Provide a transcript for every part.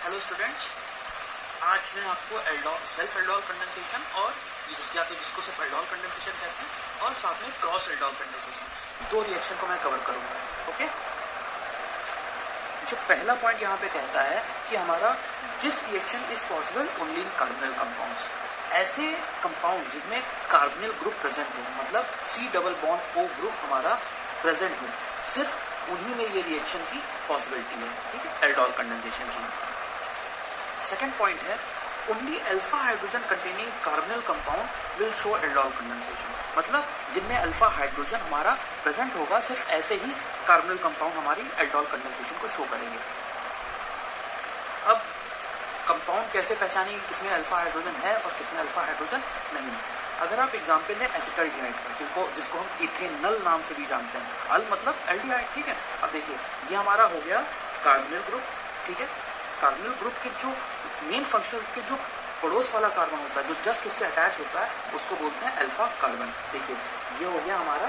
Hello students, आज मैं आपको सेल्फ एल्डोल कंडेंसेशन और जिसको सिर्फ एल्डोल कंडेंसेशन कहते हैं और साथ में क्रॉस एल्डोल कंडेंसेशन दो रिएक्शन को मैं कवर करूंगा। ओके, जो पहला पॉइंट यहाँ पे कहता है कि हमारा this reaction is possible only in carbonyl compounds. ऐसे कंपाउंड जिसमें कार्बोनिल ग्रुप प्रेजेंट हो, मतलब C double bond O group हमारा प्रेजेंट हो, सिर्फ उन्हीं में ये रिएक्शन की पॉसिबिलिटी है। ठीक है, एल्डोल कंडेंसेशन की। सेकेंड पॉइंट है only alpha hydrogen containing carbonyl compound will show aldol condensation, मतलब जिनमें अल्फा हाइड्रोजन हमारा प्रेजेंट होगा सिर्फ ऐसे ही कार्बोनिल कंपाउंड हमारी एल्डोल कंडेंसेशन को शो करेंगे। अब कंपाउंड कैसे पहचानेंगे किसमें अल्फा हाइड्रोजन है और किसमें अल्फा हाइड्रोजन नहीं है। अगर आप एग्जाम्पल लें एसिटल्डिहाइड का, जिसको हम इथेनल नाम से भी जानते हैं, अल मतलब एल्डिहाइड। ठीक है, अब देखिए ये हमारा हो गया कार्बोनिल ग्रुप। ठीक है, कार्बोनिल ग्रुप के जो मेन फंक्शन के जो पड़ोस वाला कार्बन होता है, जो जस्ट उससे अटैच होता है, उसको बोलते हैं अल्फा कार्बन। देखिए ये हो गया हमारा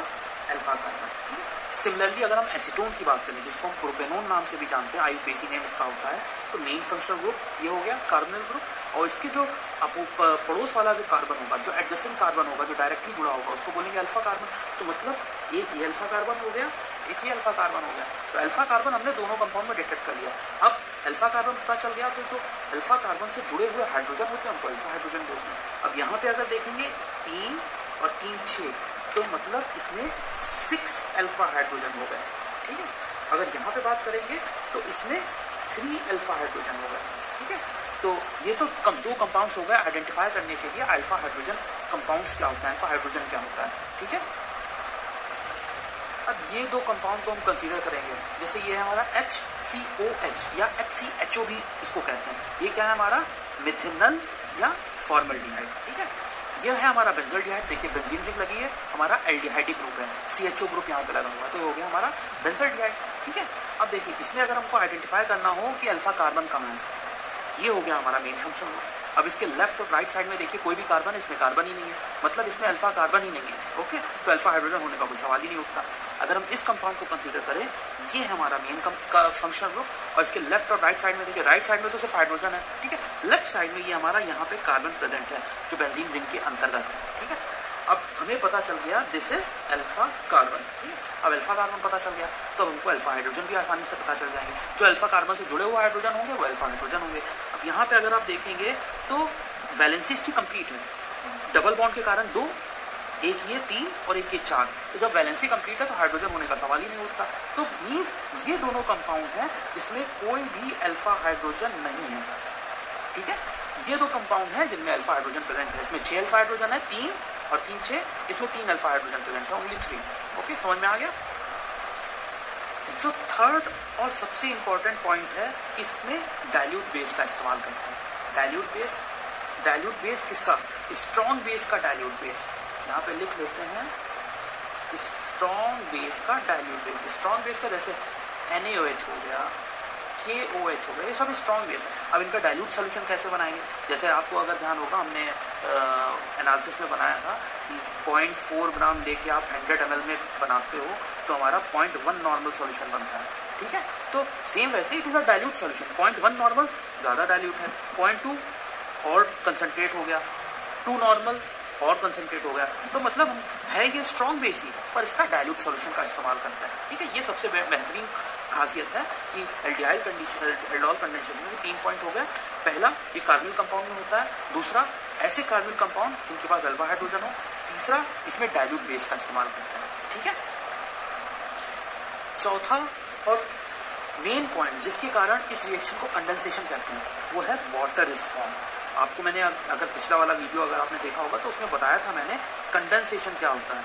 अल्फा कार्बन। ठीक है, सिमिलरली अगर हम एसीटोन की बात करें, जिसको हम प्रोपेनोन नाम से भी जानते हैं, आईयूपीएसी नेम इसका होता है, तो मेन फंक्शनल ग्रुप ये हो गया कार्बोनिल ग्रुप, और इसके जो पड़ोस वाला जो कार्बन होगा, जो एडजेसेंट कार्बन होगा, जो डायरेक्टली जुड़ा होगा, उसको बोलेंगे अल्फा कार्बन। तो मतलब एक ये अल्फा कार्बन हो गया, एक ही अल्फा कार्बन हो गया। तो अल्फा कार्बन हमने दोनों कंपाउंड में डिटेक्ट कर लिया। अब अल्फा कार्बन पता चल गया, तो जो अल्फा कार्बन से जुड़े हुए हाइड्रोजन होते हैं उनको अल्फा हाइड्रोजन बोलते हैं। अब यहाँ पे अगर देखेंगे 3 और 3 6, तो मतलब इसमें 6 अल्फा हाइड्रोजन हो गए। ठीक है, अगर यहाँ पे बात करेंगे तो इसमें 3 अल्फा हाइड्रोजन हो गए। ठीक है, तो ये तो दो कंपाउंड्स हो गए आइडेंटिफाई करने के लिए अल्फा हाइड्रोजन कंपाउंड्स क्या होता है, अल्फा हाइड्रोजन क्या होता है। ठीक है, अब ये दो कंपाउंड को हम कंसीडर करेंगे, जैसे ये है हमारा HCOH या HCHO भी इसको कहते हैं। ये क्या है हमारा मिथेनल या फॉर्मल्डिहाइड। ठीक है, ये है हमारा बेंजोल्डिहाइड। देखिए बेंजीन रिंग लगी है, हमारा एल्डिहाइडिक ग्रुप है, CHO ग्रुप यहाँ पे लगा हुआ है, तो हो गया हमारा बेंजोल्डिहाइड। ठीक है, अब देखिए इसमें अगर हमको आइडेंटिफाई करना हो कि अल्फा कार्बन कहाँ है, ये हो गया हमारा मेन फंक्शन। अब इसके लेफ्ट और राइट साइड में देखिए कोई भी कार्बन है, इसमें कार्बन ही नहीं है, मतलब इसमें अल्फा कार्बन ही नहीं है। ओके, तो अल्फा हाइड्रोजन होने का कोई सवाल ही नहीं उठता। अगर हम इस कंपाउंड को कंसीडर करें, ये है हमारा मेन फंक्शनल ग्रुप, और इसके लेफ्ट और राइट साइड में देखिए, राइट साइड में तो सिर्फ हाइड्रोजन है। ठीक है, लेफ्ट साइड में ये हमारा यहाँ पे कार्बन प्रेजेंट है, जो बेंजीन रिंग के अंतर्गत है। ठीक है, अब हमें पता चल गया दिस इज अल्फा कार्बन। ठीक है, अब अल्फा कार्बन पता चल गया तो हमको अल्फा हाइड्रोजन भी आसानी से पता चल जाएंगे। जो अल्फा कार्बन से जुड़े हुए हाइड्रोजन होंगे वो अल्फा हाइड्रोजन होंगे। अब यहाँ पे अगर आप देखेंगे तो वैलेंसी इसकी कंप्लीट है, डबल बॉन्ड के कारण 2, एक ये 3 और एक ये 4, तो जब वैलेंसी कंप्लीट है तो हाइड्रोजन होने का सवाल ही नहीं उठता। तो मीन्स ये दोनों कंपाउंड हैं जिसमें कोई भी अल्फा हाइड्रोजन नहीं है। ठीक है, ये दो कंपाउंड हैं जिनमें अल्फा हाइड्रोजन प्रेजेंट है। इसमें 6 अल्फा हाइड्रोजन है, 3 और 3 6, इसमें 3 अल्फा हाइड्रोजन प्रेजेंट है, ओनली 3। ओके, समझ में आ गया। जो थर्ड और सबसे इंपॉर्टेंट पॉइंट है, इसमें डाइल्यूट बेस का इस्तेमाल करते हैं। डाइल्यूट बेस किसका? स्ट्रॉन्ग बेस का डाइल्यूट बेस। यहाँ पे लिख लेते हैं स्ट्रॉन्ग बेस का डाइल्यूट बेस। स्ट्रॉन्ग बेस का जैसे NaOH हो गया, KOH हो गया, ये सब स्ट्रॉन्ग बेस है। अब इनका डाइल्यूट सोल्यूशन कैसे बनाएंगे? जैसे आपको अगर ध्यान होगा, हमने एनालिसिस में बनाया था कि 0.4 ग्राम लेके आप 100 ml में बनाते हो तो हमारा 0.1 नॉर्मल सोल्यूशन बनता है। ठीक है, तो सेम वैसे it is a dilute solution. 0.1 normal ज़्यादा डाइल्यूट है, 0.2 और कंसनट्रेट हो गया, 2 नॉर्मल और कंसनट्रेट हो गया, तो मतलब है ये स्ट्रॉन्ग बेस ही, पर इसका डाइल्यूट सोल्यूशन का इस्तेमाल करता है। ठीक है, ये सबसे बेहतरीन खासियत है कि एल्डिहाइड एल्डोल कंडेंसेशन में 3 पॉइंट हो गए। पहला, ये कार्बोनिल कंपाउंड में होता है। दूसरा, ऐसे कार्बोनिल कंपाउंड जिनके पास अल्फा हाइड्रोजन हो। तीसरा, इसमें डाइल्यूट बेस का इस्तेमाल करता है। ठीक है, चौथा और मेन पॉइंट जिसके कारण इस रिएक्शन को कंडेंसेशन कहते हैं, वो है वाटर इज फॉर्म। आपको मैंने अगर पिछला वाला वीडियो अगर आपने देखा होगा तो उसमें बताया था मैंने कंडेंसेशन क्या होता है।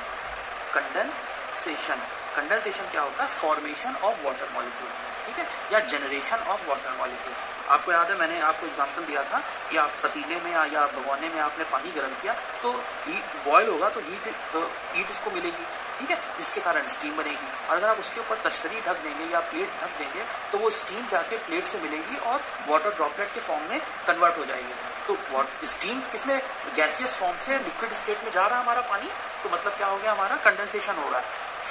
कंडेंसेशन क्या होता है? Formation of water molecule. ठीक है, या जनरेशन ऑफ वाटर मॉलिक्यूल। आपको याद है मैंने आपको एग्जांपल दिया था कि आप पतीले में या भगोने में आपने पानी गर्म किया तो हीट बॉयल होगा तो हीट उसको मिलेगी। ठीक है, जिसके कारण स्टीम बनेगी। अगर आप उसके ऊपर तश्तरी ढक देंगे या प्लेट ढक देंगे तो वो स्टीम जाके प्लेट से मिलेगी और वाटर ड्रॉपलेट के फॉर्म में कन्वर्ट हो जाएगी। तो स्टीम इसमें गैसियस फॉर्म से लिक्विड स्टेट में जा रहा है हमारा पानी, तो मतलब क्या हो गया, हमारा कंडेंसेशन हो रहा है।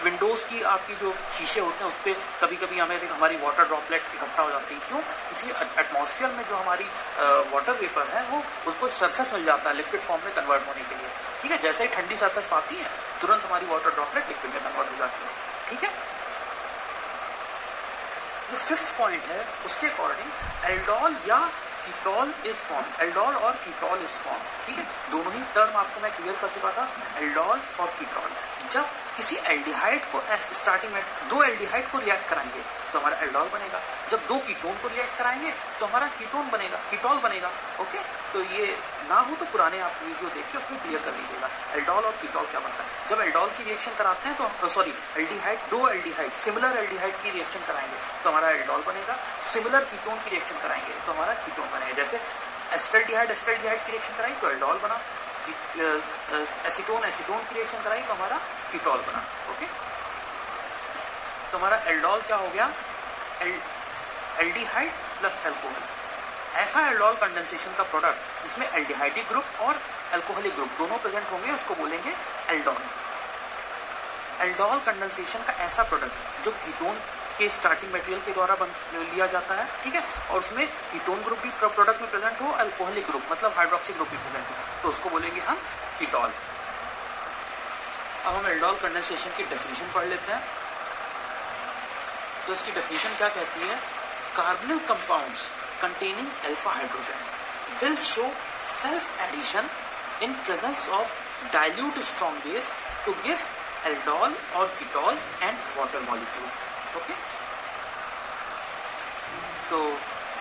विंडोज़ की आपकी जो शीशे होते हैं उस पर कभी कभी हमारी वाटर ड्रॉपलेट इकट्ठा हो जाती है। क्यों? क्योंकि एटमॉस्फेयर में जो हमारी वाटर वेपर है वो उसको सरफेस मिल जाता है लिक्विड फॉर्म में कन्वर्ट होने के लिए। ठीक है, जैसे ही ठंडी सरफेस पाती है तुरंत हमारी वाटर ड्रॉपलेट लिक्विड में कन्वर्ट हो जाती है। ठीक है, जो फिफ्थ पॉइंट है उसके अकॉर्डिंग एल्डोल या कीटोल इज फॉर्म, एल्डोल और कीटोल इज फॉर्म। ठीक है, दोनों ही टर्म आपको मैं क्लियर कर चुका था, एल्डोल और कीटोल। जब किसी एल्डिहाइड को स्टार्टिंग में दो एल्डिहाइड को रिएक्ट कराएंगे तो हमारा एल्डोल बनेगा, जब दो कीटोन को रिएक्ट कराएंगे तो हमारा कीटोन बनेगा, कीटोल बनेगा। ओके, तो ये ना हो तो पुराने आप वीडियो देख के उसमें क्लियर कर लीजिएगा एल्डोल और कीटोल क्या बनता है। जब एल्डोल की रिएक्शन कराते हैं तो एल्डिहाइड, दो एल्डिहाइड सिमिलर एल्डिहाइड की रिएक्शन कराएंगे तो हमारा एल्डोल बनेगा, सिमिलर कीटोन की रिएक्शन कराएंगे तो हमारा कीटोन बनेगा। जैसे एस्टल्डिहाइड की रिएक्शन कराई तो एल्डोल बना, एसीटोन की रिएक्शन कराई तो हमारा कीटोल बना। ओके, तो हमारा एल्डोल क्या हो गया? Aldehyde plus alcohol. ऐसा एल्डोल कंडेंसेशन का प्रोडक्ट जिसमें एल्डिहाइडिक ग्रुप और अल्कोहलिक ग्रुप दोनों प्रेजेंट होंगे उसको बोलेंगे एल्डोल। एल्डोल कंडेंसेशन का ऐसा प्रोडक्ट जो कीटोन के स्टार्टिंग मटेरियल के द्वारा लिया जाता है। ठीक है, और उसमें कीटोन ग्रुप भी प्रोडक्ट में प्रेजेंट हो, अल्कोहलिक ग्रुप मतलब हाइड्रोक्सी ग्रुप भी प्रेजेंट हो, तो उसको बोलेंगे हम कीटोल। अब हम एल्डोल कंडेंसेशन की डेफिनेशन पढ़ लेते हैं। तो इसकी डेफिनेशन क्या कहती है? Carbonyl compounds containing alpha hydrogen will show self addition in presence of dilute strong base to give aldol or ketol and water molecule. Okay? तो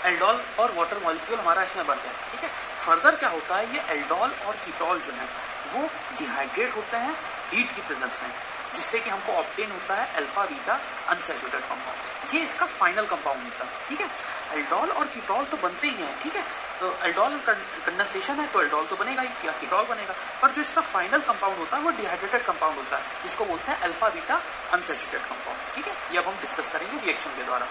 एल्डोल और वाटर मॉलिक्यूल हमारा इसमें बन गया। ठीक है, फर्दर क्या होता है, ये एल्डोल और कीटोल जो है वो डिहाइड्रेट होते हैं हीट की प्रेजेंस में, जिससे कि हमको ऑब्टेन होता है अल्फा बीटा अनसैचुरेटेड कंपाउंड। ये इसका फाइनल कंपाउंड होता है। ठीक है, एल्डोल और कीटोल तो बनते ही हैं। ठीक है, तो एल्डोल कंडेंसेशन है तो एल्डोल तो बनेगा ही या कीटोल बनेगा, पर जो इसका फाइनल कंपाउंड होता है वो डिहाइड्रेटेड कंपाउंड होता है, जिसको बोलते हैं अल्फा बीटा अनसैचुरेटेड कंपाउंड। ठीक है, ये अब हम डिस्कस करेंगे रिएक्शन के द्वारा।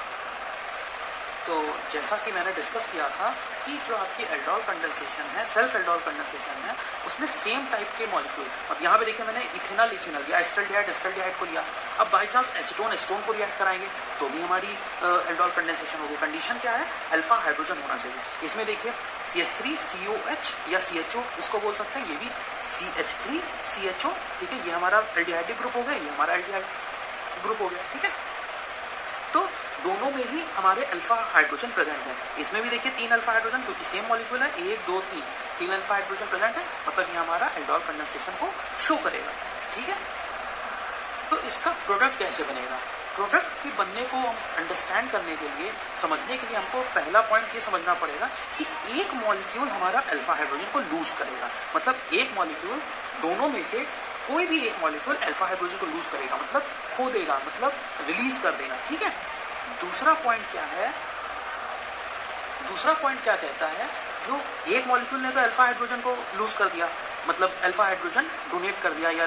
तो जैसा कि मैंने डिस्कस किया था कि जो आपकी एल्डोल कंडेंसेशन है, सेल्फ एल्डोल कंडेंसेशन है, उसमें सेम टाइप के मॉलिक्यूल, मतलब यहाँ पे देखिए मैंने इथेनॉल या एस्टल्डिहाइड को लिया। अब बाई चांस एसीटोन को रिएक्ट कराएंगे तो भी हमारी एल्डोल कंडेंसेशन होगी। कंडीशन क्या है? अल्फा हाइड्रोजन होना चाहिए। इसमें देखिए CH3 COH या CHO इसको बोल सकते हैं, ये भी CH3 CHO। ठीक है, ये हमारा एल्डिहाइडिक ग्रुप हो गया, ये हमारा एल्डिहाइड ग्रुप हो गया। ठीक है, तो दोनों में ही हमारे अल्फा हाइड्रोजन प्रेजेंट है। इसमें भी देखिए 3 अल्फा हाइड्रोजन, क्योंकि सेम मॉलिक्यूल है, 1 2 3 अल्फा हाइड्रोजन प्रेजेंट है, मतलब ये हमारा एल्डोल कंडेंसेशन को शो करेगा। ठीक है, तो इसका प्रोडक्ट कैसे बनेगा? प्रोडक्ट के बनने को अंडरस्टैंड करने के लिए, समझने के लिए हमको पहला पॉइंट ये समझना पड़ेगा कि एक मॉलिक्यूल हमारा अल्फा हाइड्रोजन को लूज करेगा, मतलब एक मॉलिक्यूल, दोनों में से कोई भी एक मॉलिक्यूल अल्फा हाइड्रोजन को लूज करेगा, मतलब खो देगा, मतलब रिलीज कर देगा। ठीक है, दूसरा पॉइंट क्या है? दूसरा पॉइंट क्या कहता है? जो एक मॉलिक्यूल ने तो अल्फा हाइड्रोजन को लूज कर दिया, मतलब अल्फा हाइड्रोजन डोनेट कर दिया या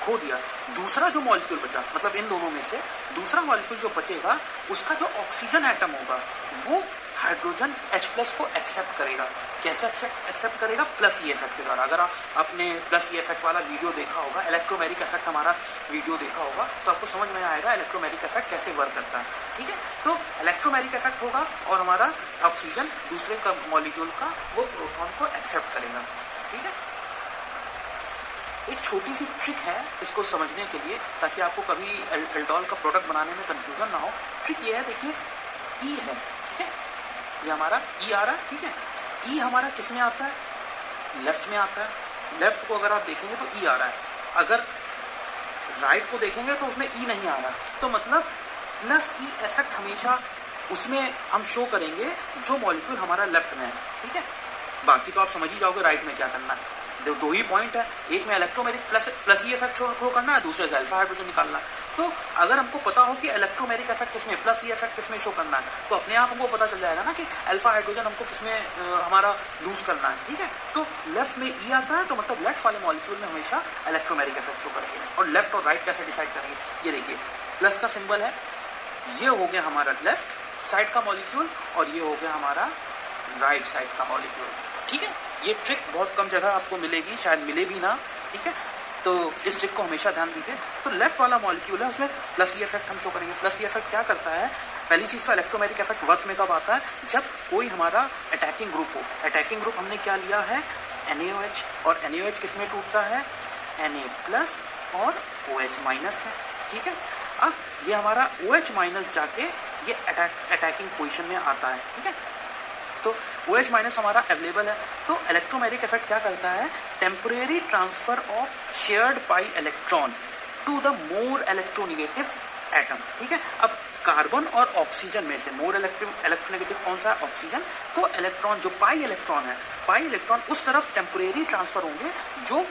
खो दिया। दूसरा जो मॉलिक्यूल बचा, मतलब इन दोनों में से दूसरा मॉलिक्यूल जो बचेगा, उसका जो ऑक्सीजन एटम होगा वो हाइड्रोजन H+ को एक्सेप्ट करेगा। कैसे एक्सेप्ट करेगा? प्लस ई इफेक्ट के द्वारा। अगर आपने प्लस ई इफेक्ट वाला वीडियो देखा होगा, इलेक्ट्रोमैग्नेटिक इफेक्ट हमारा वीडियो देखा होगा, तो आपको समझ में आएगा इलेक्ट्रोमैग्नेटिक इफेक्ट कैसे वर्क करता है। ठीक है, तो इलेक्ट्रोमैग्नेटिक इफेक्ट होगा और हमारा ऑक्सीजन दूसरे का मॉलिक्यूल का वो प्रोटॉन को एक्सेप्ट करेगा। ठीक है, एक छोटी सी ट्रिक है इसको समझने के लिए, ताकि आपको कभी एल्डोल का प्रोडक्ट बनाने में कंफ्यूजन ना हो। ट्रिक ये है, देखिए ई है, ठीक है, ये हमारा ई आ रहा है। ठीक है, ई हमारा किस में आता है? लेफ्ट में आता है। लेफ्ट को अगर आप देखेंगे तो ई आ रहा है, अगर राइट को देखेंगे तो उसमें ई नहीं आ रहा, तो मतलब प्लस ई इफेक्ट हमेशा उसमें हम शो करेंगे जो मॉलिक्यूल हमारा लेफ्ट में है। ठीक है, बाकी तो आप समझ ही जाओगे राइट में क्या करना है। दो ही पॉइंट है, एक में electromagnetic plus E effect show करना है, दूसरे से अल्फा हाइड्रोजन निकालना है। तो अगर हमको पता हो कि इलेक्ट्रोमैग्नेटिक इफेक्ट किसमें, प्लस ई इफेक्ट किसमें शो करना है, तो अपने आप हमको पता चल जाएगा ना कि अल्फा हाइड्रोजन हमको किसमें हमारा लूज करना है। ठीक है, तो लेफ्ट में ई आता है, तो मतलब लेफ्ट वाले मॉलिक्यूल में हमेशा इलेक्ट्रोमैग्नेटिक इफेक्ट शो करेंगे। और लेफ्ट और राइट कैसे डिसाइड करेंगे? ये देखिए प्लस का सिंबल है, ये हो गया हमारा लेफ्ट साइड का मॉलिक्यूल और ये हो गया हमारा राइट साइड का मॉलिक्यूल। ठीक है, ये ट्रिक बहुत कम जगह आपको मिलेगी, शायद मिले भी ना। ठीक है, तो इस ट्रिक को हमेशा ध्यान दीजिए। तो लेफ्ट वाला मॉलिक्यूल है, उसमें प्लस ई इफेक्ट हम शो करेंगे। प्लस ई इफेक्ट क्या करता है? पहली चीज़ तो इलेक्ट्रोमैग्नेटिक इफेक्ट वर्क में कब आता है? जब कोई हमारा अटैकिंग ग्रुप हो। अटैकिंग ग्रुप हमने क्या लिया है? NaOH, और NaOH किस में टूटता है? Na+ और OH- में, ठीक है। अब ये हमारा OH- जाके ये अटैकिंग पोजीशन में आता है, ठीक है। तो OH- हमारा अवेलेबल है। तो इलेक्ट्रोमैग्नेटिक इफेक्ट क्या करता है? Temporary transfer of shared pi electron to the more electronegative atom, ठीक है। अब कार्बन और ऑक्सीजन में से मोर इलेक्ट्रोनेगेटिव कौन सा है? ऑक्सीजन। तो इलेक्ट्रॉन जो पाई इलेक्ट्रॉन है, पाई इलेक्ट्रॉन उस तरफ टेम्परेरी ट्रांसफर होंगे जो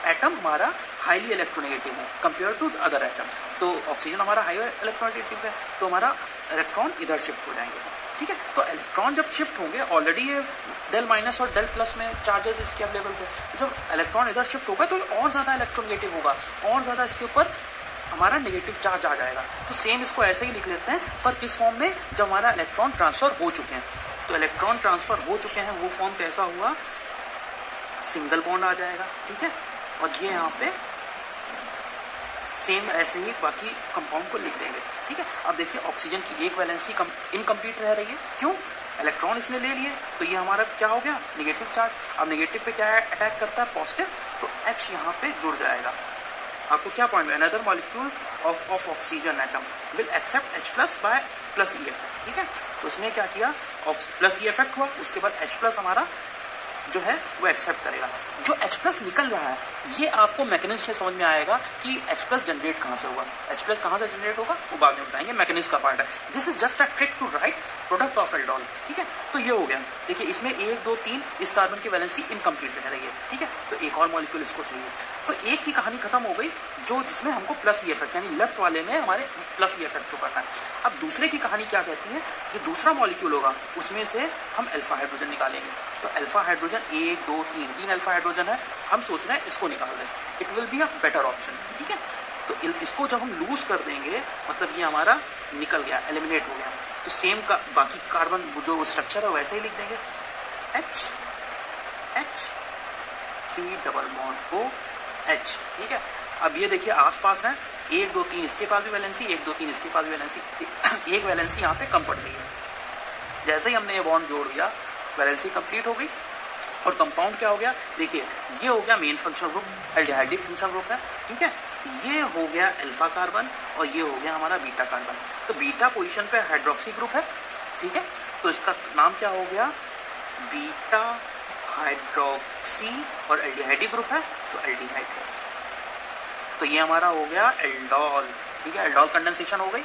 एटम हमारा हाईली इलेक्ट्रोनेगेटिव है कंपेयर टू अदर एटम। तो ऑक्सीजन हमारा हाई इलेक्ट्रोनेगेटिव है, तो हमारा इलेक्ट्रॉन इधर शिफ्ट हो जाएंगे, ठीक है। तो इलेक्ट्रॉन जब शिफ्ट होंगे, ऑलरेडी ये del- और del+ में चार्जेस इसके अवेलेबल थे। जब इलेक्ट्रॉन इधर शिफ्ट होगा तो ये और ज़्यादा इलेक्ट्रोनेगेटिव होगा, और ज़्यादा इसके ऊपर हमारा नेगेटिव चार्ज आ जाएगा। तो सेम इसको ऐसे ही लिख लेते हैं, पर किस फॉर्म में? जब हमारा इलेक्ट्रॉन ट्रांसफर हो चुके हैं। तो इलेक्ट्रॉन ट्रांसफर हो चुके हैं, वो फॉर्म कैसा हुआ? सिंगल बॉन्ड आ जाएगा, ठीक है। और ये यहाँ पे सेम ऐसे ही बाकी कंपाउंड को लिख देंगे, ठीक है। अब देखिए ऑक्सीजन की एक वैलेंसी इनकम्प्लीट रह रही है, क्यों? इलेक्ट्रॉन इसने ले लिए, तो ये हमारा क्या हो गया? Negative charge. अब नेगेटिव पे क्या अटैक करता है? पॉजिटिव। तो H यहाँ पे जुड़ जाएगा। आपको क्या पॉइंट में? Another molecule of oxygen atom will accept H+ by plus E effect, ठीक है। तो उसने क्या किया? प्लस ई इफेक्ट हुआ, उसके बाद H+ हमारा जो है वो एक्सेप्ट करेगा। जो H+ निकल रहा है, ये आपको मैकेनिज्म से समझ में आएगा कि H+ जनरेट कहाँ से होगा। H+ कहाँ से जनरेट होगा वो बाद में बताएंगे, मैकेनिज्म का पार्ट है। This is just a trick to write product of aldol, ठीक है। तो ये हो गया। देखिए इसमें 1 2 3 इस कार्बन की वैलेंसी इनकम्प्लीट रह रही है, ठीक है। तो एक और मॉलिक्यूल इसको चाहिए। तो एक की कहानी खत्म हो गई, जो जिसमें हमको प्लस ई इफेक्ट, यानी लेफ्ट वाले में हमारे प्लस ई इफेक्ट शो करना है। अब दूसरे की कहानी क्या कहती है? जो दूसरा मॉलिक्यूल होगा उसमें से हम अल्फा हाइड्रोजन निकालेंगे। तो अल्फा हाइड्रोजन 1 2 3 अल्फा हाइड्रोजन है, हम सोच रहे हैं इसको निकाल दें। It will be a better option, ठीक है। तो इसको जब हम लूज कर देंगे, मतलब ये हमारा निकल गया, एलिमिनेट हो गया। तो सेम का बाकी कार्बन जो स्ट्रक्चर है वैसे ही लिख देंगे, H C+OH, ठीक है। अब ये देखिए आसपास है, 1 2 3 इसके पास भी वैलेंसी, 1 2 3 इसके पास भी वैलेंसी, एक वैलेंसी यहाँ पे कम पड़ गई है। जैसे ही हमने ये बॉन्ड जोड़ दिया, वैलेंसी कंप्लीट हो गई। और कंपाउंड क्या हो गया? देखिए ये हो गया main functional group, aldehydic functional group है, ठीक है। ये हो गया अल्फा कार्बन और ये हो गया हमारा बीटा कार्बन। तो बीटा पोजीशन पे हाइड्रोक्सी ग्रुप है, ठीक है। तो इसका नाम क्या हो गया? बीटा हाइड्रोक्सी, और एल्डिहाइडिक ग्रुप है तो एल्डिहाइड है। तो ये हमारा हो गया एल्डोल, ठीक है। एल्डोल कंडेंसेशन हो गई।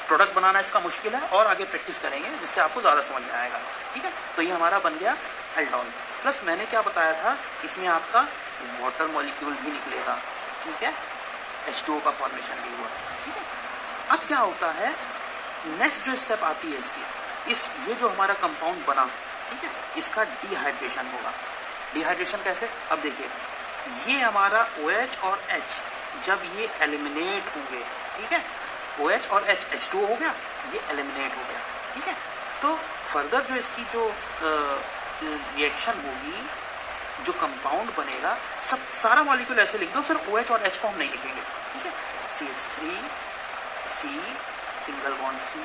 प्रोडक्ट बनाना इसका मुश्किल है और आगे प्रैक्टिस करेंगे जिससे आपको ज़्यादा समझ में आएगा, ठीक है। तो ये हमारा बन गया एल्डोल। प्लस मैंने क्या बताया था, इसमें आपका वाटर मॉलिक्यूल भी निकलेगा, ठीक है। H2O का फॉर्मेशन भी हुआ, ठीक है। अब क्या होता है, नेक्स्ट जो स्टेप आती है इसकी, ये जो हमारा कंपाउंड बना, ठीक है, इसका डिहाइड्रेशन होगा। डिहाइड्रेशन कैसे? अब देखिए ये हमारा OH और H जब ये एलिमिनेट होंगे, ठीक है, OH और H H2O हो गया, ये एलिमिनेट हो गया, ठीक है। तो फर्दर जो इसकी जो रिएक्शन होगी, जो कंपाउंड बनेगा, सब सारा मॉलिक्यूल ऐसे लिख दो, सिर्फ OH और H को हम नहीं लिखेंगे, ठीक है। CH3 C single bond C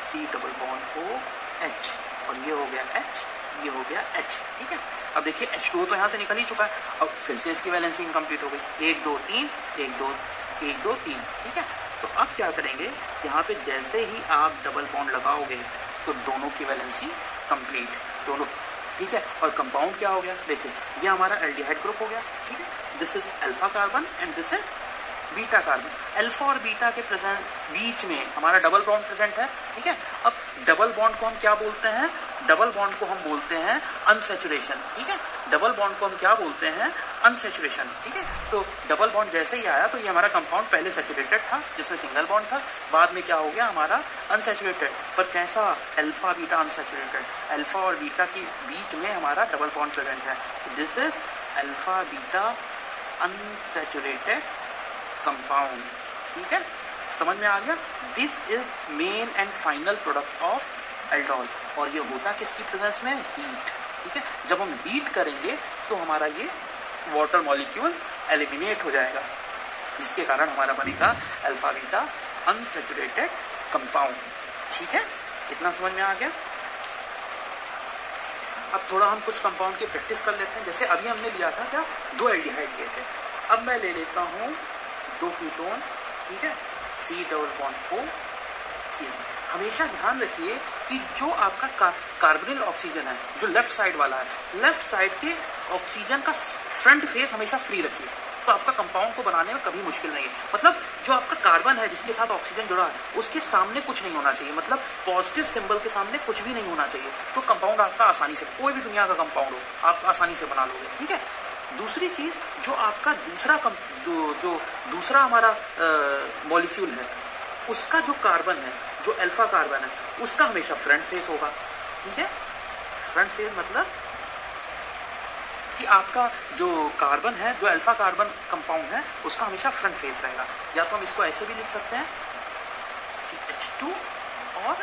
C+OH, और ये हो गया H, ये हो गया H, ठीक है। अब देखिए H2O तो यहाँ से निकल ही चुका है, अब फिर से इसकी वैलेंसी इनकम्प्लीट हो गई, 1 2 3 1 2 1 2 3, ठीक है। तो अब क्या करेंगे, यहाँ पे जैसे ही आप डबल बॉन्ड लगाओगे तो दोनों की वैलेंसी कंप्लीट, दोनों, ठीक है। और कंपाउंड क्या हो गया, देखिए ये हमारा एल्डिहाइड ग्रुप हो गया, ठीक है। This is alpha carbon and this is beta carbon. Alpha और बीटा के प्रेजेंट बीच में हमारा डबल बॉन्ड प्रेजेंट है, ठीक है। अब डबल बॉन्ड को हम क्या बोलते हैं? डबल बॉन्ड को हम बोलते हैं अनसैचुरेशन, ठीक है। डबल बॉन्ड को हम क्या बोलते हैं? अनसैचुरेशन, ठीक है। तो डबल बॉन्ड जैसे ही आया तो ये हमारा कंपाउंड पहले सैचुरेटेड था जिसमें सिंगल बॉन्ड था, बाद में क्या हो गया हमारा अनसैचुरेटेड। पर कैसा? Alpha beta unsaturated. अल्फा और बीटा के बीच में हमारा डबल बॉन्ड प्रेजेंट है। This is alpha beta unsaturated compound, ठीक है। समझ में आ गया? This is main and final product of aldol. और ये होता किसकी प्रेजेंस में? हीट, ठीक है। जब हम हीट करेंगे तो हमारा ये वाटर मॉलिक्यूल एलिमिनेट हो जाएगा, जिसके कारण हमारा बनेगा अल्फा बीटा अनसैचुरेटेड कंपाउंड। ठीक है, इतना समझ में आ गया। अब थोड़ा हम कुछ कंपाउंड की प्रैक्टिस कर लेते हैं। जैसे अभी हमने लिया था क्या, 2 एल्डिहाइड लिए थे, अब मैं ले लेता हूँ 2 कीटोन, ठीक है, C double bond O CH। हमेशा ध्यान रखिए कि जो आपका कार्बोनिल ऑक्सीजन है, जो लेफ्ट साइड वाला है, लेफ्ट साइड के ऑक्सीजन का फ्रंट फेस हमेशा फ्री रखिए, तो आपका कंपाउंड को बनाने में कभी मुश्किल नहीं है। मतलब जो आपका कार्बन है जिसके साथ ऑक्सीजन जुड़ा है, उसके सामने कुछ नहीं होना चाहिए, मतलब पॉजिटिव सिंबल के सामने कुछ भी नहीं होना चाहिए, तो कंपाउंड आपका आसानी से, कोई भी दुनिया का कंपाउंड हो, आप आसानी से बना लोगे। ठीक है, दूसरी चीज, जो आपका दूसरा हमारा मॉलिक्यूल है, उसका जो कार्बन है, जो अल्फा कार्बन है, उसका हमेशा फ्रंट फेस होगा। ठीक है, फ्रंट फेस मतलब कि आपका जो कार्बन है, जो अल्फा कार्बन कंपाउंड है, उसका हमेशा फ्रंट फेस रहेगा। या तो हम इसको ऐसे भी लिख सकते हैं CH2 और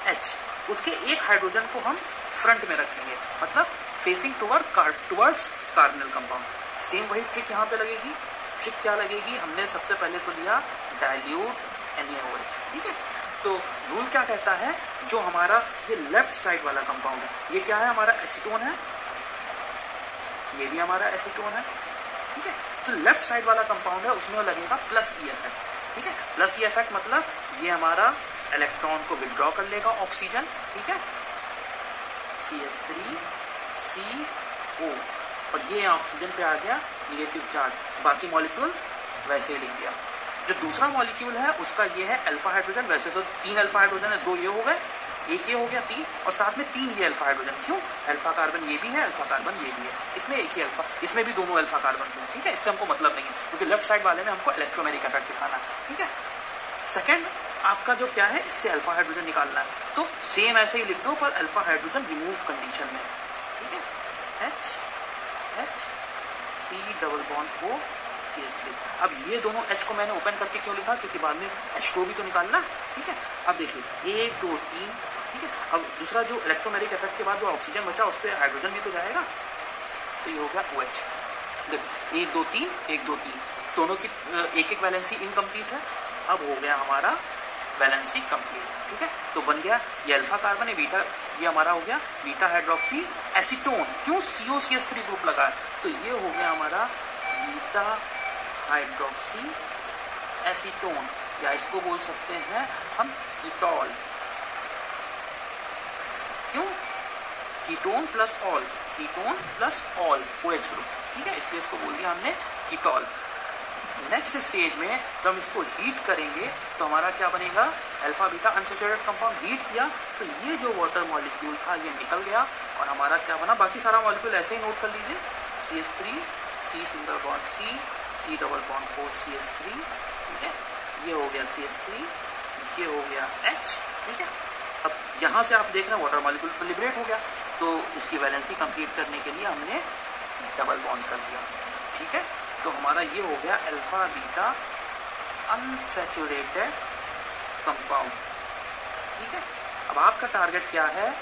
H, उसके एक हाइड्रोजन को हम फ्रंट में रखेंगे, मतलब facing towards carbonyl compound. Same वही ट्रिक यहाँ पे लगेगी। ट्रिक क्या लगेगी, हमने सबसे पहले तो लिया डाइल्यूट NaOH। ठीक है, तो रूल क्या कहता है, जो हमारा ये लेफ्ट साइड वाला कंपाउंड है, ये क्या है, हमारा एसीटोन है, ये भी हमारा एसीटोन है। ठीक है, जो लेफ्ट साइड वाला कंपाउंड है उसमें लगेगा प्लस ई इफेक्ट। ठीक है, प्लस ई इफेक्ट मतलब ये हमारा इलेक्ट्रॉन को विड्रॉ कर लेगा ऑक्सीजन। ठीक है, CH3CO, और ये ऑक्सीजन पे आ गया निगेटिव चार्ज, बाकी मॉलिक्यूल वैसे ही लिख दिया। जो दूसरा मॉलिक्यूल है उसका ये है अल्फा हाइड्रोजन, वैसे तो 3 अल्फा हाइड्रोजन है, 2 ये हो गए, एक ये हो गया 3, और साथ में 3 ये अल्फा हाइड्रोजन। क्यों, अल्फा कार्बन ये भी है, अल्फा कार्बन ये भी है, इसमें एक ही अल्फा, इसमें भी दोनों अल्फा कार्बन थे। ठीक है, इससे हमको मतलब नहीं है, क्योंकि लेफ्ट साइड वाले में हमको इलेक्ट्रोमेरिक इफेक्ट दिखाना है। ठीक है, सेकंड आपका जो क्या है, इससे अल्फा हाइड्रोजन निकालना है, तो सेम ऐसे ही लिख दो, पर अल्फा हाइड्रोजन रिमूव कंडीशन में। ठीक है, H C double bond O CH3। अब ये दोनों H को मैंने ओपन करके क्यों लिखा, क्योंकि बाद में H2 भी तो निकालना। ठीक है, अब देखिए 1 2 3। ठीक है, अब दूसरा जो इलेक्ट्रोमेरिक इफेक्ट के बाद जो ऑक्सीजन बचा, उस पर हाइड्रोजन भी तो जाएगा, तो ये हो गया OH। देखो 1 2 3 1 2 3, दोनों की एक एक वैलेंसी इनकम्प्लीट है। अब हो गया हमारा वैलेंसी कंप्लीट। ठीक है, तो बन गया ये अल्फा कार्बन है, बीटा, ये हमारा हो गया बीटा हाइड्रोक्सी एसीटोन। क्यों, COCH3 ग्रुप लगा है, तो ये हो गया हमारा बीटा हाइड्रोक्सी एसीटोन, या इसको बोल सकते हैं हम कीटोल। क्यों, ketone plus all, ketone plus all OH group. ठीक है, इसलिए इसको बोल दिया हमने कीटोल। नेक्स्ट स्टेज में जब हम इसको हीट करेंगे तो हमारा क्या बनेगा, alpha beta unsaturated compound. Heat किया तो ये जो वाटर मॉलिक्यूल था ये निकल गया, और हमारा क्या बना, बाकी सारा मॉलिक्यूल ऐसे ही नोट कर लीजिए, CH3 C single bond C double bond O CH3। ठीक है, ये हो गया CH3, ये हो गया H। ठीक है, अब यहाँ से आप देख रहे हैं वाटर मॉलिक्यूल तो लिबरेट हो गया, तो उसकी वैलेंसी कंप्लीट करने के लिए हमने डबल बॉन्ड कर दिया। ठीक है, तो हमारा ये हो गया अल्फा बीटा अनसैचुरेटेड कंपाउंड। ठीक है, अब आपका टारगेट क्या है,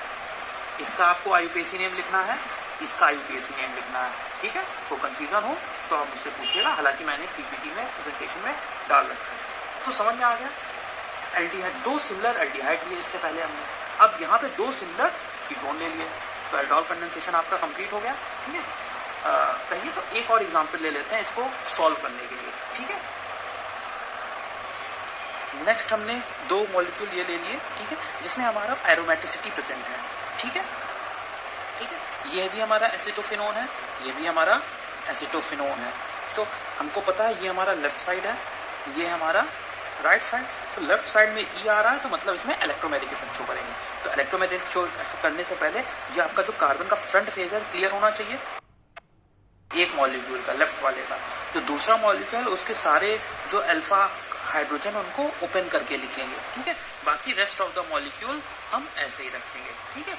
इसका आपको IUPAC नेम लिखना है, इसका IUPAC नेम लिखना है। ठीक है, तो कंफ्यूजन हो तो आप मुझसे पूछिएगा, हालांकि मैंने PPT में प्रेजेंटेशन में डाल रखा है। तो समझ में आ गया, एल्डिहाइड, 2 सिमिलर एल्डिहाइड लिए इससे पहले हमने, अब यहाँ पे 2 सिमिलर कीटोन ले लिए, तो एल्डोल कंडेंसेशन आपका कंप्लीट हो गया। ठीक है, कहिए तो एक और एग्जांपल ले लेते हैं इसको सॉल्व करने के लिए। ठीक है, नेक्स्ट हमने 2 मॉलिक्यूल ये ले लिए। ठीक है, जिसमें हमारा एरोमेटिसिटी प्रेजेंट है। ठीक है, ठीक है, ये भी हमारा एसिटोफिनोन है, ये भी हमारा एसिटोफिनोन है। तो हमको पता है ये हमारा लेफ्ट साइड है, ये हमारा राइट साइड। तो लेफ्ट साइड में E आ रहा है, तो मतलब इसमें इलेक्ट्रोमैग्नेटिक इफेक्ट शो करेंगे। तो इलेक्ट्रोमैग्नेटिक शो करने से पहले ये आपका जो कार्बन का फ्रंट फेज है क्लियर होना चाहिए, एक मॉलिक्यूल का, लेफ्ट वाले का। तो दूसरा मॉलिक्यूल उसके सारे जो अल्फा हाइड्रोजन उनको ओपन करके लिखेंगे। ठीक है, बाकी रेस्ट ऑफ द मॉलिक्यूल हम ऐसे ही रखेंगे। ठीक है,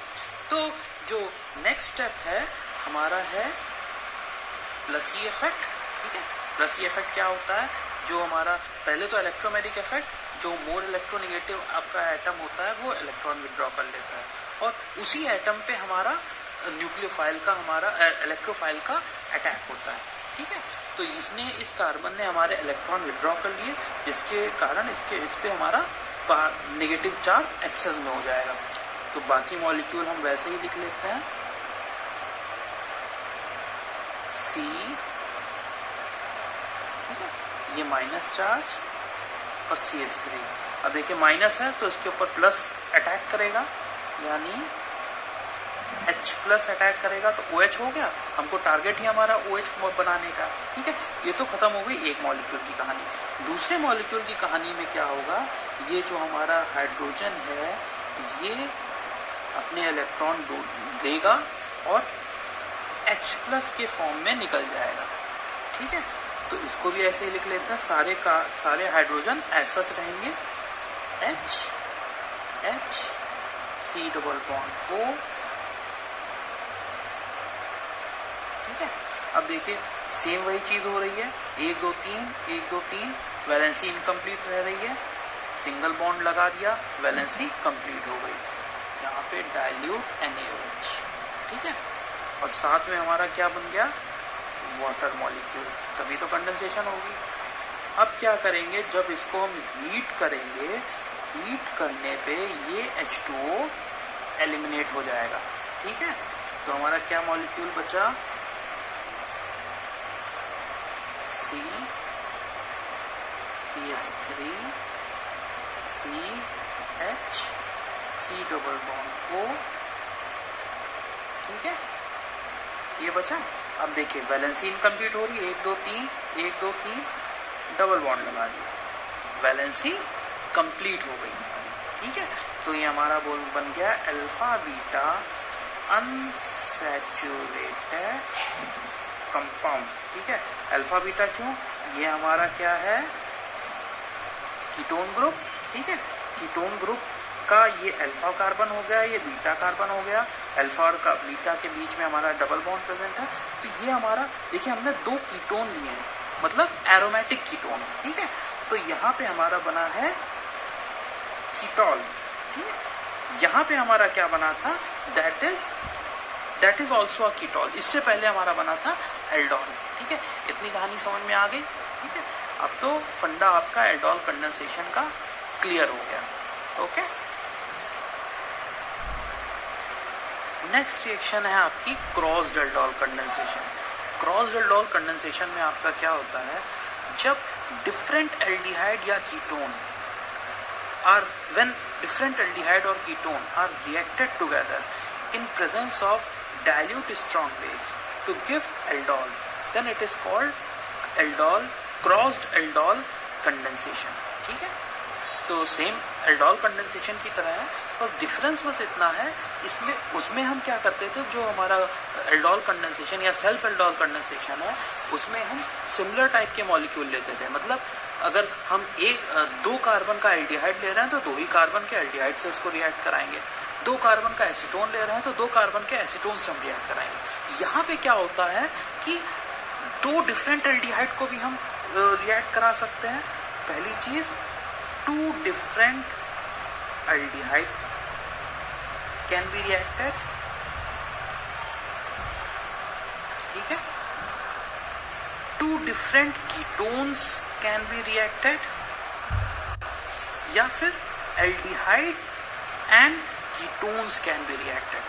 तो जो नेक्स्ट स्टेप है हमारा है प्लस ई इफेक्ट। ठीक है, प्लस ई इफेक्ट क्या होता है, जो हमारा पहले तो इलेक्ट्रोमैग्नेटिक इफेक्ट, जो मोर इलेक्ट्रोनेगेटिव आपका एटम होता है वो इलेक्ट्रॉन विड्रॉ कर लेता है, और उसी एटम पे हमारा न्यूक्लियोफाइल का, हमारा इलेक्ट्रोफाइल का अटैक होता है। ठीक है, तो इसने इस कार्बन ने हमारे इलेक्ट्रॉन विड्रॉ कर लिए, जिसके कारण इस पे हमारा नेगेटिव चार्ज एक्सेस में हो जाएगा। तो बाकी मॉलिक्यूल हम वैसे ही लिख लेते हैं, C, ठीक है, ये माइनस चार्ज और CH3। अब देखिए माइनस है तो इसके ऊपर प्लस अटैक करेगा, यानी H प्लस अटैक करेगा तो OH हो गया। हमको टारगेट ही हमारा OH बनाने का, ठीक है। ये तो खत्म हो गई एक मॉलिक्यूल की कहानी। दूसरे मॉलिक्यूल की कहानी में क्या होगा, ये जो हमारा हाइड्रोजन है ये अपने इलेक्ट्रॉन देगा और H प्लस के फॉर्म में निकल जाएगा, ठीक है। तो इसको भी ऐसे ही लिख लेते हैं, सारे हाइड्रोजन ऐसा रहेंगे, H C double bond O, ठीक है। अब देखिए सेम वही चीज हो रही है, 1 2 3 वैलेंसी इनकम्प्लीट रह रही है, सिंगल बॉन्ड लगा दिया, वैलेंसी कंप्लीट हो गई, यहाँ पे डाइल्यूट NaOH, ठीक है। और साथ में हमारा क्या बन गया, वाटर मॉलिक्यूल, तभी तो कंडेंसेशन होगी। अब क्या करेंगे, जब इसको हम हीट करेंगे, हीट करने पे ये H2O एलिमिनेट हो जाएगा, ठीक है। तो हमारा क्या मॉलिक्यूल बचा, C, CH3, CH, C double bond O, ठीक है, ये बचा। अब देखिए वैलेंसी इनकम्प्लीट हो रही है, 1 2 3 डबल बॉन्ड लगा दिया, वैलेंसी कंप्लीट हो गई, ठीक है। तो ये हमारा बन गया अल्फा बीटा अनसैचुरेटेड कंपाउंड, ठीक है। अल्फा बीटा क्यों, ये हमारा क्या है, कीटोन ग्रुप, ठीक है। कीटोन ग्रुप का ये अल्फा कार्बन हो गया, ये बीटा कार्बन हो गया, अल्फा और बीटा के बीच में हमारा डबल बॉन्ड प्रेजेंट है। तो ये हमारा देखिए हमने 2 कीटोन लिए हैं, मतलब एरोमेटिक कीटोन, ठीक है। तो यहाँ पे हमारा बना है कीटोल, ठीक है। यहाँ पे हमारा क्या बना था, that is also a ketol. इससे पहले हमारा बना था एल्डोल, ठीक है। इतनी कहानी समझ में आ गई, ठीक है। अब तो फंडा आपका एल्डोल कंडेंसेशन का क्लियर हो गया, ओके। नेक्स्ट रिएक्शन है आपकी crossed aldol condensation. Crossed aldol condensation में आपका क्या होता है, जब डिफरेंट एल्डिहाइड या ketone when different aldehyde or ketone are reacted together in presence of dilute strong base to give aldol, then it is called crossed aldol condensation, ठीक है। तो सेम एल्डोल कंडेंसेशन की तरह है, बस डिफरेंस बस इतना है, उसमें हम क्या करते थे, जो हमारा एल्डोल कंडेंसेशन या सेल्फ एल्डोल कंडेंसेशन है, उसमें हम सिमिलर टाइप के मॉलिक्यूल लेते थे। मतलब अगर हम 2 कार्बन का एल्डिहाइड ले रहे हैं तो 2 ही कार्बन के एल्डिहाइड से उसको रिएक्ट कराएंगे, 2 कार्बन का एसीटोन ले रहे हैं तो 2 कार्बन के एसीटोन से हम रिएक्ट कराएंगे। यहाँ पे क्या होता है कि 2 डिफरेंट एल्डिहाइड को भी हम रिएक्ट करा सकते हैं। पहली चीज, 2 different aldehyde can be reacted, ठीक है। 2 different ketones can be reacted, या फिर aldehyde and ketones can be reacted।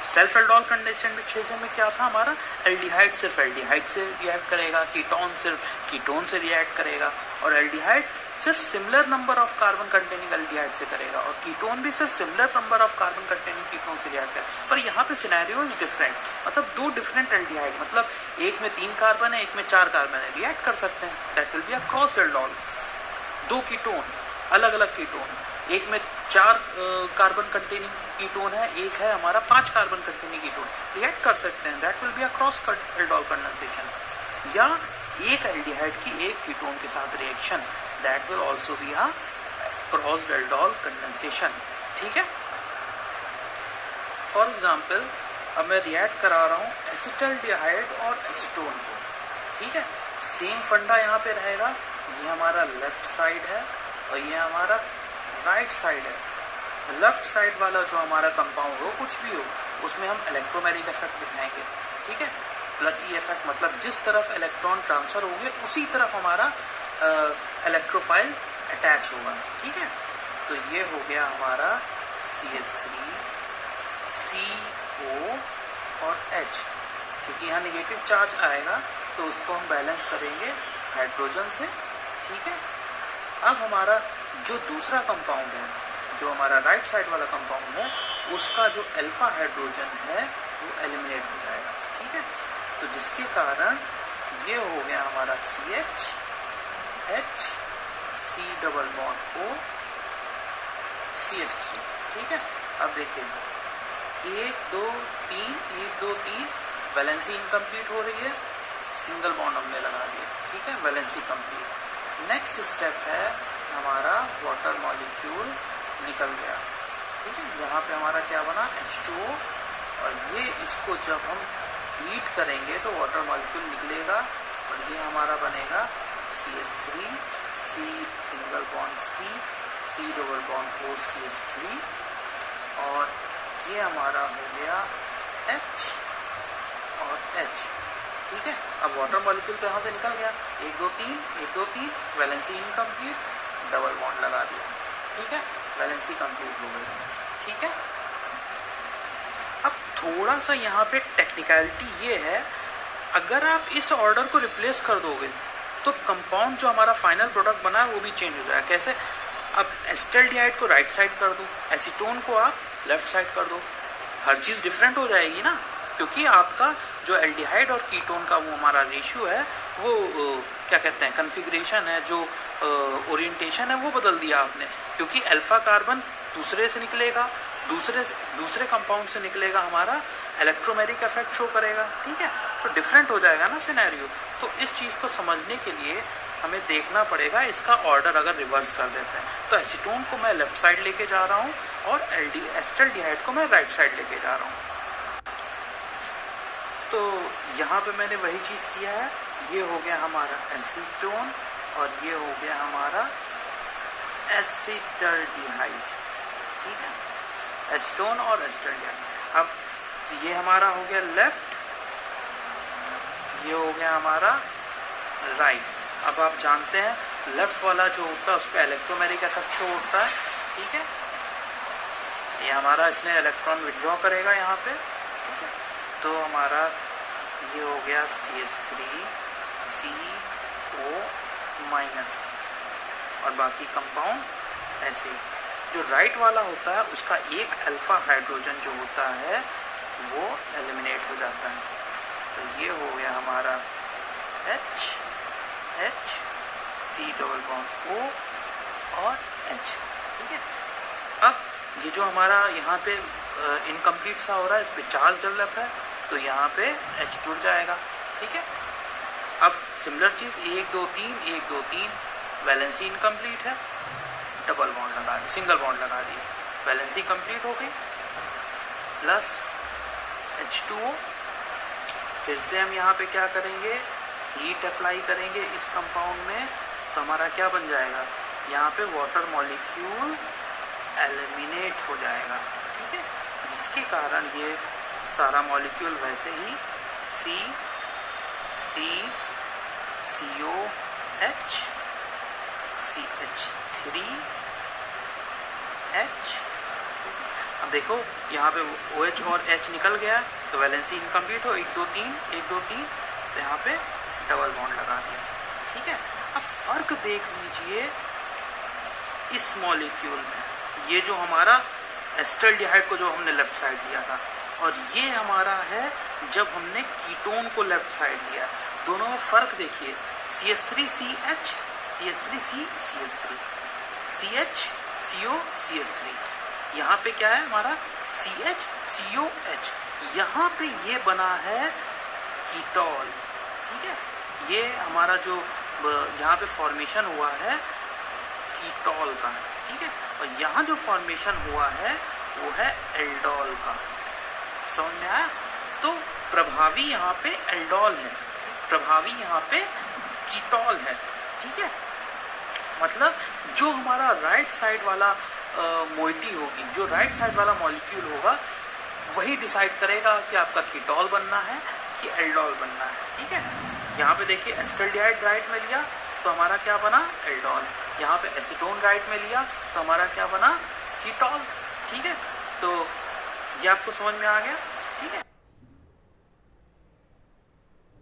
Self aldol condensation में क्या था हमारा, एल्डिहाइड सिर्फ एल्डिहाइड से रिएक्ट करेगा, कीटोन सिर्फ कीटोन से रिएक्ट करेगा, और एल्डिहाइड सिर्फ similar number of carbon containing aldehyde से करेगा, और कीटोन भी सिर्फ similar number of carbon containing ketone से रिएक्ट करेगा। पर यहाँ पे सिनेरियो इज डिफरेंट, मतलब 2 डिफरेंट एल्डिहाइड, मतलब एक में 3 कार्बन है, एक में 4 कार्बन है, रिएक्ट कर सकते हैं, that will be a crossed aldol. 2 ketone, अलग अलग कीटोन, एक में 4 कार्बन कंटेनिंग कीटोन है, एक है हमारा 5 कार्बन कंटेनिंग कीटोन, रिएक्ट कर सकते हैं, that will be a cross aldol condensation. या एक एल्डिहाइड की एक कीटोन के साथ reaction, that will also be a crossed aldol condensation, ठीक है। फॉर एग्जांपल, अब मैं रिएक्ट करा रहा हूँ एसिटल्डिहाइड और एसीटोन को, ठीक है। सेम फंडा यहाँ पे रहेगा, ये हमारा लेफ्ट साइड है और ये हमारा राइट साइड है। लेफ्ट साइड वाला जो हमारा कंपाउंड हो, कुछ भी हो, उसमें हम इलेक्ट्रोमैग्नेटिक इफेक्ट दिखाएंगे, ठीक है। प्लस ई इफेक्ट मतलब जिस तरफ इलेक्ट्रॉन ट्रांसफर होंगे उसी तरफ हमारा इलेक्ट्रोफाइल अटैच होगा, ठीक है। तो ये हो गया हमारा CH3 CO और H, चूँकि यहाँ नेगेटिव चार्ज आएगा तो उसको हम बैलेंस करेंगे हाइड्रोजन से, ठीक है। अब हमारा जो दूसरा कंपाउंड है, जो हमारा राइट साइड वाला कंपाउंड है, उसका जो अल्फा हाइड्रोजन है वो एलिमिनेट हो जाएगा, ठीक है। तो जिसके कारण ये हो गया हमारा CH H C double bond O CH3, ठीक है। अब देखिए 1 2 3 1 2 3 वैलेंसी इनकम्प्लीट हो रही है, सिंगल बॉन्ड हमने लगा दिया, ठीक है, वैलेंसी कंप्लीट। नेक्स्ट स्टेप है हमारा वाटर मॉलिक्यूल निकल गया, ठीक है। यहाँ पे हमारा क्या बना H2O, और ये इसको जब हम हीट करेंगे तो वाटर मॉलिक्यूल निकलेगा और ये हमारा बनेगा CH3 C single bond C double bond O CH3, और ये हमारा हो गया H और H, ठीक है। अब वाटर मॉलिक्यूल तो यहाँ से निकल गया, 1 2 3 1 2 3 वैलेंसी इनकम्प्लीट, डबल बॉन्ड लगा दिया, ठीक है, वैलेंसी कंप्लीट हो गई, ठीक है। अब थोड़ा सा यहाँ पे टेक्निकलिटी ये है, अगर आप इस ऑर्डर को रिप्लेस कर दोगे तो कंपाउंड जो हमारा फाइनल प्रोडक्ट बना है वो भी चेंज हो जाएगा। कैसे? अब एस्टल्डिहाइड को राइट साइड कर दो, एसीटोन को आप लेफ्ट साइड कर दो, हर चीज़ डिफरेंट हो जाएगी ना, क्योंकि आपका जो एल्डिहाइड और कीटोन का वो हमारा रेशियो है, वो क्या कहते हैं, कन्फिग्रेशन है, जो ओरिएंटेशन है वो बदल दिया आपने, क्योंकि अल्फा कार्बन दूसरे से निकलेगा, दूसरे कंपाउंड से निकलेगा, हमारा इलेक्ट्रोमैग्नेटिक इफेक्ट शो करेगा, ठीक है। तो डिफरेंट हो जाएगा ना सिनेरियो। तो इस चीज़ को समझने के लिए हमें देखना पड़ेगा इसका ऑर्डर अगर रिवर्स कर देते हैं। तो एसीटोन को मैं लेफ्ट साइड लेके जा रहा हूँ और एस्टल्डिहाइड को मैं राइट साइड लेके जा रहा हूँ। तो यहाँ पे मैंने वही चीज़ किया है, ये हो गया हमारा एसीटोन और ये हो गया हमारा एसिटल्डिहाइड, ठीक है, एसीटोन और एस्टल्डिहाइड। अब ये हमारा हो गया लेफ्ट, ये हो गया हमारा राइट। अब आप जानते हैं लेफ्ट वाला जो होता है उस पर इलेक्ट्रोमैग्नेटिक इफेक्ट शो होता है, ठीक है। ये हमारा इसने इलेक्ट्रॉन विड्रॉ करेगा यहाँ पे, ठीक है। तो हमारा ये हो गया CH3 CO माइनस, और बाकी कंपाउंड ऐसे ही। जो राइट वाला होता है उसका एक अल्फा हाइड्रोजन जो होता है वो एलिमिनेट हो जाता है। तो ये हो गया हमारा H C double bond O और H, ठीक है। अब ये जो हमारा यहाँ पे इनकम्प्लीट सा हो रहा है, इस पे चार्ज डेवलप है, तो यहाँ पे H जुड़ जाएगा, ठीक है। अब सिमिलर चीज़ 1 2 3 1 2 3 वैलेंसी इनकम्प्लीट है, डबल बॉन्ड लगा दिए, सिंगल बॉन्ड लगा दिए, वैलेंसी कंप्लीट हो गई, प्लस H2O। फिर से हम यहाँ पे क्या करेंगे, हीट अप्लाई करेंगे इस कंपाउंड में, तो हमारा क्या बन जाएगा, यहाँ पे वाटर मॉलिक्यूल एलिमिनेट हो जाएगा, ठीक है, जिसके कारण ये सारा मॉलिक्यूल वैसे ही COH CH3H। अब देखो यहाँ पे OH और H निकल गया, तो वैलेंसी इनकम्प्लीट हो, 1 2 3 1 2 3, तो यहाँ पे डबल बॉन्ड लगा दिया, ठीक है। अब फर्क देख लीजिए इस मॉलिक्यूल में, ये जो हमारा एस्टल्डिहाइड को जो हमने लेफ्ट साइड लिया था, और ये हमारा है जब हमने कीटोन को लेफ्ट साइड लिया, दोनों में फर्क देखिए, CH3CH CH3C CH3 CH CO CH3, यहाँ पे क्या है हमारा CH COH, यहाँ पे ये बना है कीटोल, ठीक है। ये हमारा जो यहाँ पे फॉर्मेशन हुआ है कीटोल का, ठीक है, और यहाँ जो फॉर्मेशन हुआ है वो है एल्डोल का। समझ में आया? तो प्रभावी यहाँ पे एल्डोल है, प्रभावी यहाँ पे कीटोल है, ठीक है। मतलब जो हमारा राइट साइड वाला मोइटी होगी, जो राइट साइड वाला मॉलिक्यूल होगा, वही डिसाइड करेगा कि आपका कीटोल बनना है कि एल्डोल बनना है, ठीक है। यहाँ पे देखिए एसिटाल्डिहाइड राइट में लिया तो हमारा क्या बना, एल्डोल। यहाँ पे एसीटोन राइट में लिया तो हमारा क्या बना, कीटोल, ठीक है। तो ये आपको समझ में आ गया, ठीक है।